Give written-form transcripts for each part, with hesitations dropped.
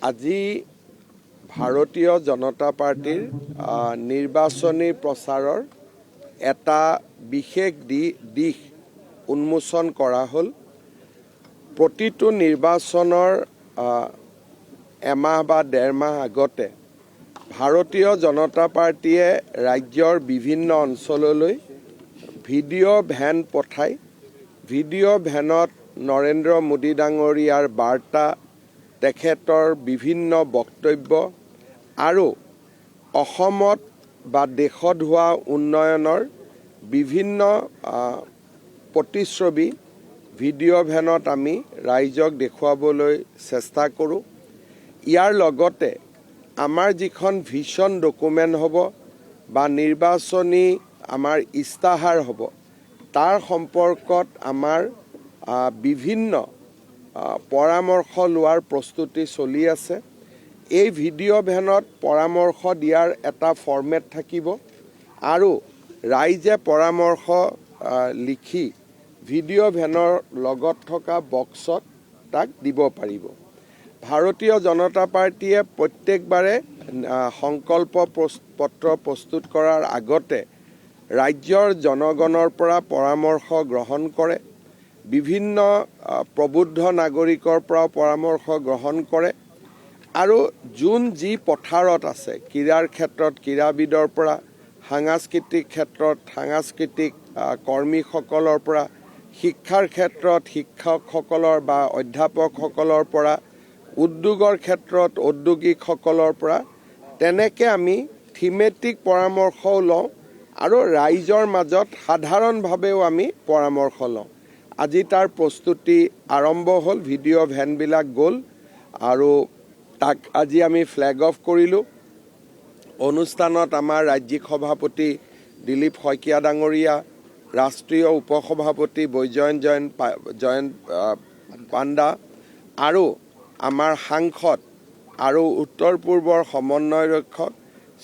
আজি ভাৰতীয় জনতা পাৰ্টিৰ নিৰ্বাচনী প্ৰচাৰৰ এটা বিশেষ দিশ উন্মোচন কৰা হ'ল। প্ৰতিটো নিৰ্বাচনৰ এমাহ বা ডেৰ মাহ আগতে ভাৰতীয় জনতা পাৰ্টিয়ে ৰাজ্যৰ বিভিন্ন অঞ্চললৈ ভিডিঅ' ভেন পঠাই ভিডিঅ' ভেনত নৰেন্দ্ৰ মোদী ডাঙৰীয়াৰ বাৰ্তা, তেখেতৰ বিভিন্ন বক্তব্য আৰু অসমত বা দেশত হোৱা উন্নয়নৰ বিভিন্ন প্ৰতিচ্ছবি ভিডিঅ' ভেনত আমি ৰাইজক দেখুৱাবলৈ চেষ্টা কৰোঁ। ইয়াৰ লগতে আমাৰ যিখন ভিজন ডকুমেণ্ট হ'ব বা নিৰ্বাচনী আমাৰ ইস্তাহাৰ হ'ব, তাৰ সম্পৰ্কত আমাৰ বিভিন্ন পৰামৰ্শ লোৱাৰ প্ৰস্তুতি চলি আছে। এই ভিডিঅ' ভেনত পৰামৰ্শ দিয়াৰ এটা ফৰ্মেট থাকিব আৰু ৰাইজে পৰামৰ্শ লিখি ভিডিঅ' ভেনৰ লগত থকা বক্সত তাক দিব পাৰিব। ভাৰতীয় জনতা পাৰ্টিয়ে প্ৰত্যেকবাৰে সংকল্প পত্ৰ প্ৰস্তুত কৰাৰ আগতে ৰাজ্যৰ জনগণৰ পৰা পৰামৰ্শ গ্ৰহণ কৰে, বিভিন্ন প্ৰবুদ্ধ নাগৰিকৰ পৰা পৰামৰ্শ গ্ৰহণ কৰে আৰু যোন যি পথাৰত আছে, ক্ৰীড়াৰ ক্ষেত্ৰত ক্ৰীড়াবিদৰ পৰা, সাংস্কৃতিক ক্ষেত্ৰত সাংস্কৃতিক কৰ্মীসকলৰ পৰা, শিক্ষাৰ ক্ষেত্ৰত শিক্ষকসকলৰ বা অধ্যাপকসকলৰ পৰা, উদ্যোগৰ ক্ষেত্ৰত উদ্যোগীসকলৰ পৰা, তেনেকৈ আমি থিমেটিক পৰামৰ্শও লওঁ আৰু ৰাইজৰ মাজত সাধাৰণভাৱেও আমি পৰামৰ্শ লওঁ। আজি তাৰ প্ৰস্তুতি আৰম্ভ হ'ল। ভিডিঅ' ভেনবিলাক গ'ল আৰু তাক আজি আমি ফ্লেগ অফ কৰিলোঁ। অনুষ্ঠানত আমাৰ ৰাজ্যিক সভাপতি দিলীপ শইকীয়া ডাঙৰীয়া, ৰাষ্ট্ৰীয় উপসভাপতি জয়ন্ত পাণ্ডা আৰু আমাৰ সাংসদ আৰু উত্তৰ পূৰ্বৰ সমন্বয় ৰক্ষক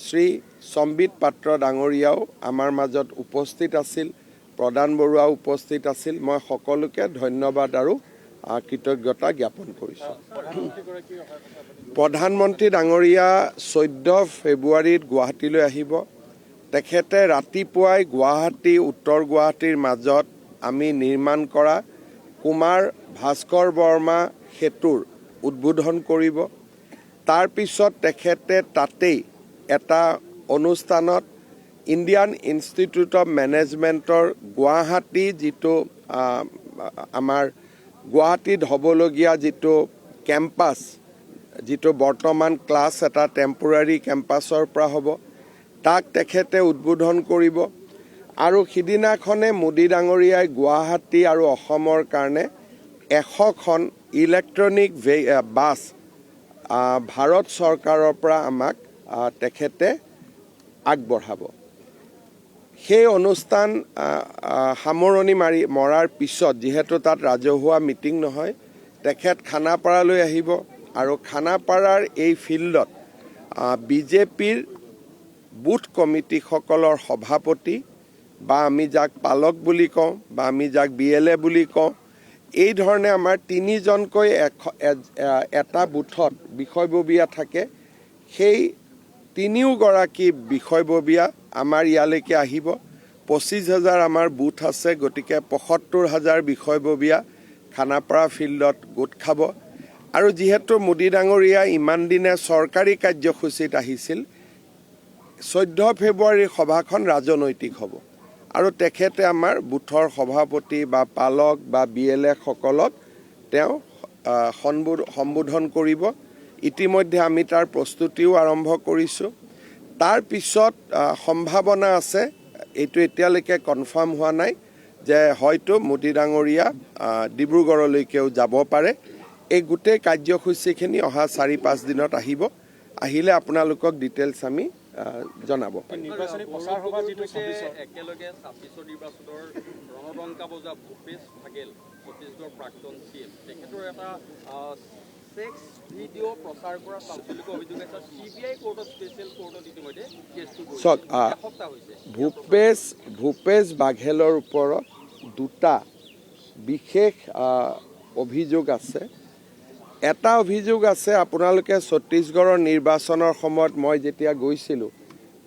শ্ৰী সম্বিত পাত্ৰ ডাঙৰীয়াও আমাৰ মাজত উপস্থিত আছিল, প্ৰধান বৰুৱাও উপস্থিত আছিল। মই সকলোকে ধন্যবাদ আৰু কৃতজ্ঞতা জ্ঞাপন কৰিছোঁ। প্ৰধানমন্ত্ৰী ডাঙৰীয়া 14 ফেব্ৰুৱাৰীত গুৱাহাটীলৈ আহিব। তেখেতে ৰাতিপুৱাই গুৱাহাটী উত্তৰ গুৱাহাটীৰ মাজত আমি নিৰ্মাণ কৰা কুমাৰ ভাস্কৰ বৰ্মা সেতুৰ উদ্বোধন কৰিব। তাৰপিছত তেখেতে তাতেই এটা অনুষ্ঠানত ইণ্ডিয়ান ইনষ্টিটিউট অফ মেনেজমেণ্টৰ গুৱাহাটী যিটো আমাৰ গুৱাহাটীত হ'বলগীয়া যিটো কেম্পাছ, যিটো বৰ্তমান ক্লাছ এটা টেম্পৰাৰী কেম্পাছৰ পৰা হ'ব, তাক তেখেতে উদ্বোধন কৰিব। আৰু সিদিনাখনে মোদী ডাঙৰীয়াই গুৱাহাটী আৰু অসমৰ কাৰণে 100খন ইলেক্ট্ৰনিক বাছ ভাৰত চৰকাৰৰ পৰা আমাক তেখেতে আগবঢ়াব। সেই অনুষ্ঠান সামৰণি মৰাৰ পিছত, যিহেতু তাত ৰাজহুৱা মিটিং নহয়, তেখেত খানাপাৰালৈ আহিব আৰু খানাপাৰাৰ এই ফিল্ডত বিজেপিৰ বুথ কমিটিসকলৰ সভাপতি বা আমি যাক পালক বুলি কওঁ বা আমি যাক BLA বুলি কওঁ, এই ধৰণে আমাৰ 3জনকৈ এটা বুথত বিষয়ববীয়া থাকে। সেই 3গৰাকী বিষয়ববীয়া আমাৰ ইয়ালৈকে আহিব। 25,000 আমাৰ বুথ আছে, গতিকে 75,000 বিষয়ববীয়া খানাপাৰা ফিল্ডত গোট খাব। আৰু যিহেতু মোদী ডাঙৰীয়া ইমান দিনে চৰকাৰী কাৰ্যসূচীত আহিছিল, 14 ফেব্ৰুৱাৰীৰ সভাখন ৰাজনৈতিক হ'ব আৰু তেখেতে আমাৰ বুথৰ সভাপতি বা পালক বা BLA সকলক তেওঁ সম্বোধন কৰিব। ইতিমধ্যে আমি তাৰ প্ৰস্তুতিও আৰম্ভ কৰিছোঁ। তাৰপিছত সম্ভাৱনা আছে, এইটো এতিয়ালৈকে কনফাৰ্ম হোৱা নাই, যে হয়তো মোদী ডাঙৰীয়া ডিব্ৰুগড়লৈকেও যাব পাৰে। এই গোটেই কাৰ্যসূচীখিনি অহা 4-5 দিনত আহিব। আহিলে আপোনালোকক ডিটেইলছ আমি জনাব পাৰিম। নিৰ্বাচনী প্ৰচাৰ সভা যিটো একেলগে 26 নিৰ্বাচনৰ ৰণডংকা বজা ভূপেশ বাঘেল, ছত্তীশগড়ৰ প্ৰাক্তন CM, তেখেতৰ এটা ছেক্স ভিডিঅ' প্ৰচাৰ কৰা চাঞ্চল্যকৰ অভিযোগ আছে। CBI কোৰ্টত, স্পেচিয়েল কোৰ্টত ইতিমধ্যে কেছটো চাওক, এসপ্তাহ হৈছে। ভূপেশ বাঘেলৰ ওপৰত 2টা বিশেষ অভিযোগ আছে। এটা অভিযোগ আছে, আপোনালোকে ছত্তীশগড়ৰ নিৰ্বাচনৰ সময়ত মই যেতিয়া গৈছিলোঁ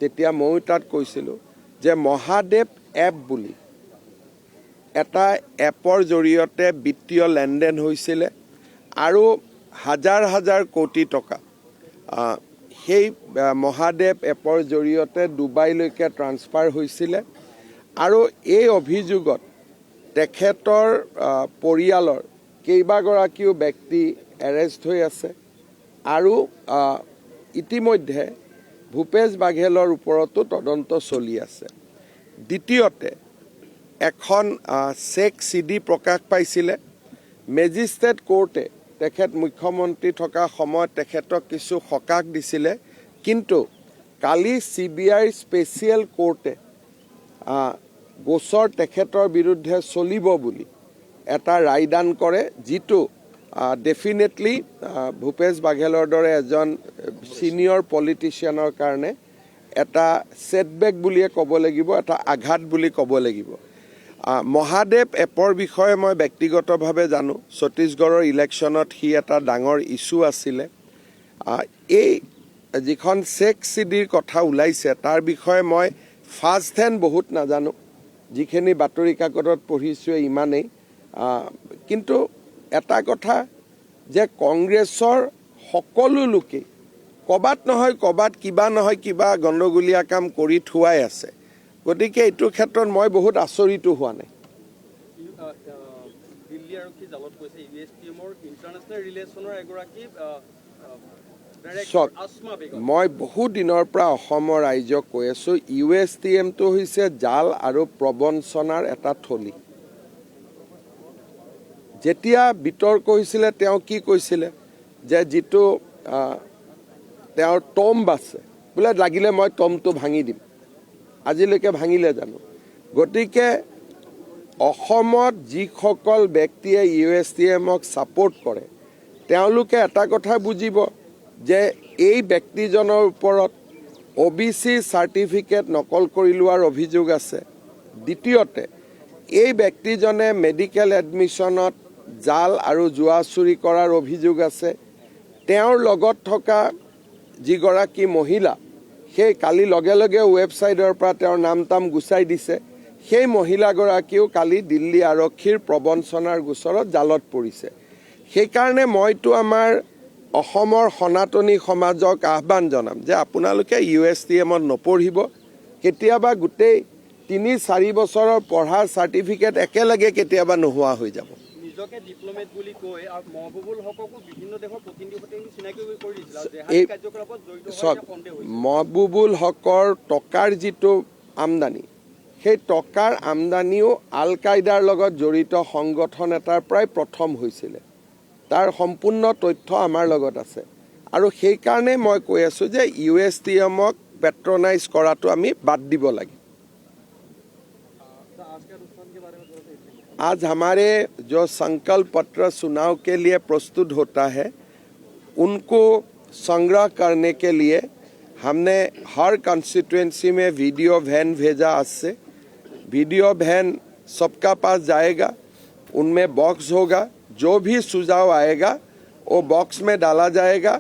তেতিয়া ময়ো তাত কৈছিলোঁ যে মহাদেৱ এপ বুলি এটা এপৰ জৰিয়তে বিত্তীয় লেনদেন হৈছিলে আৰু হাজাৰ হাজাৰ কোটি টকা সেই মহাদেৱ এপৰ জৰিয়তে ডুবাইলৈকে ট্ৰান্সফাৰ হৈছিলে আৰু এই অভিযোগত তেখেতৰ পৰিয়ালৰ কেইবাগৰাকীও ব্যক্তি এৰেষ্ট হৈ আছে আৰু ইতিমধ্যে ভূপেশ বাঘেলৰ ওপৰতো তদন্ত চলি আছে। দ্বিতীয়তে এখন চেক CD প্ৰকাশ পাইছিলে, মেজিষ্ট্ৰেট কোৰ্টে তেখেত মুখ্যমন্ত্ৰী থকা সময়ত তেখেতক কিছু সকাহ দিছিলে, কিন্তু কালি CBI স্পেচিয়েল কোৰ্টে গোচৰ তেখেতৰ বিৰুদ্ধে চলিব বুলি এটা ৰায়দান কৰে, যিটো ডেফিনেটলি ভূপেশ বাঘেলৰ দৰে এজন ছিনিয়ৰ পলিটিচিয়ানৰ কাৰণে এটা ছেটবেক বুলিয়ে ক'ব লাগিব, এটা আঘাত বুলি ক'ব লাগিব। মহাদেৱ এপৰ বিষয়ে মই ব্যক্তিগতভাৱে জানো, ছত্তীশগড়ৰ ইলেকশ্যনত সি এটা ডাঙৰ ইছ্যু আছিলে। এই যিখন চেক CDৰ কথা ওলাইছে তাৰ বিষয়ে মই ফাৰ্ষ্ট হেণ্ড বহুত নাজানো, যিখিনি বাতৰি কাকতত পঢ়িছোঁ ইমানেই। কিন্তু এটা কথা যে কংগ্ৰেছৰ সকলো লোকেই ক'বাত নহয় ক'বাত কিবা নহয় কিবা গণ্ডগোলীয়া কাম কৰি থোৱাই আছে, গতিকে এইটো ক্ষেত্ৰত মই বহুত আচৰিতো হোৱা নাই। দিল্লী আৰক্ষী জালত কৈছে USTMৰ ইণ্টাৰনেশ্যনেল ৰিলেশ্যনৰ এগৰাকী মই বহু দিনৰ পৰা অসমৰ ৰাইজক কৈ আছোঁ, USTMটো হৈছে জাল আৰু প্ৰবঞ্চনাৰ এটা থলী। যেতিয়া বিতৰ্ক হৈছিলে তেওঁ কি কৈছিলে যে যিটো তেওঁৰ টম্ব আছে বোলে লাগিলে মই টম্বটো ভাঙি দিম, আজিলৈকে ভাঙিলে জানো? গতিকে অসমত যিসকল ব্যক্তিয়ে USTMক ছাপোৰ্ট কৰে তেওঁলোকে এটা কথা বুজিব যে এই ব্যক্তিজনৰ ওপৰত OBC চাৰ্টিফিকেট নকল কৰি লোৱাৰ অভিযোগ আছে। দ্বিতীয়তে এই ব্যক্তিজনে মেডিকেল এডমিশ্যনত জাল আৰু জুৱা চুৰি কৰাৰ অভিযোগ আছে। তেওঁৰ লগত থকা যিগৰাকী মহিলা, সেই কালি লগে লগে ৱেবছাইটৰ পৰা তেওঁৰ নাম তাম গুচাই দিছে, সেই মহিলাগৰাকীও কালি দিল্লী আৰক্ষীৰ প্ৰবঞ্চনাৰ গোচৰত জালত পৰিছে। সেইকাৰণে মইতো আমাৰ অসমৰ সনাতনী সমাজক আহ্বান জনাম যে আপোনালোকে USTMত নপঢ়িব, কেতিয়াবা গোটেই 3-4 বছৰৰ পঢ়াৰ চাৰ্টিফিকেট একেলগে কেতিয়াবা নোহোৱা হৈ যাব। নিজকে ডিপ্ল'মেট বুলি কৈ মহবুবুল হককো বিভিন্ন দেশৰ প্ৰতিনিধিৰ সৈতে চিনাকি কৰি দিছিল, জেহাদী কাৰ্যকলাপত জড়িত হোৱাৰ সন্দেহ হৈছে। মহবুবুল হকৰ টকাৰ যিটো আমদানি, সেই টকাৰ আমদানিও আল কায়দাৰ লগত জড়িত সংগঠন এটাৰ প্ৰায় প্ৰথম হৈছিলে। তাৰ সম্পূৰ্ণ তথ্য আমাৰ লগত আছে আৰু সেইকাৰণে মই কৈ আছোঁ যে USTMক পেট্ৰনাইজ কৰাটো আমি বাদ দিব লাগে। आज हमारे जो संकल्प पत्र चुनाव के लिए प्रस्तुत होता है उनको संग्रह करने के लिए हमने हर कंस्टिट्यूएंसी में वीडियो वैन भेजा। आज से वीडियो वैन सबका पास जाएगा, उनमें बॉक्स होगा, जो भी सुझाव आएगा वो बॉक्स में डाला जाएगा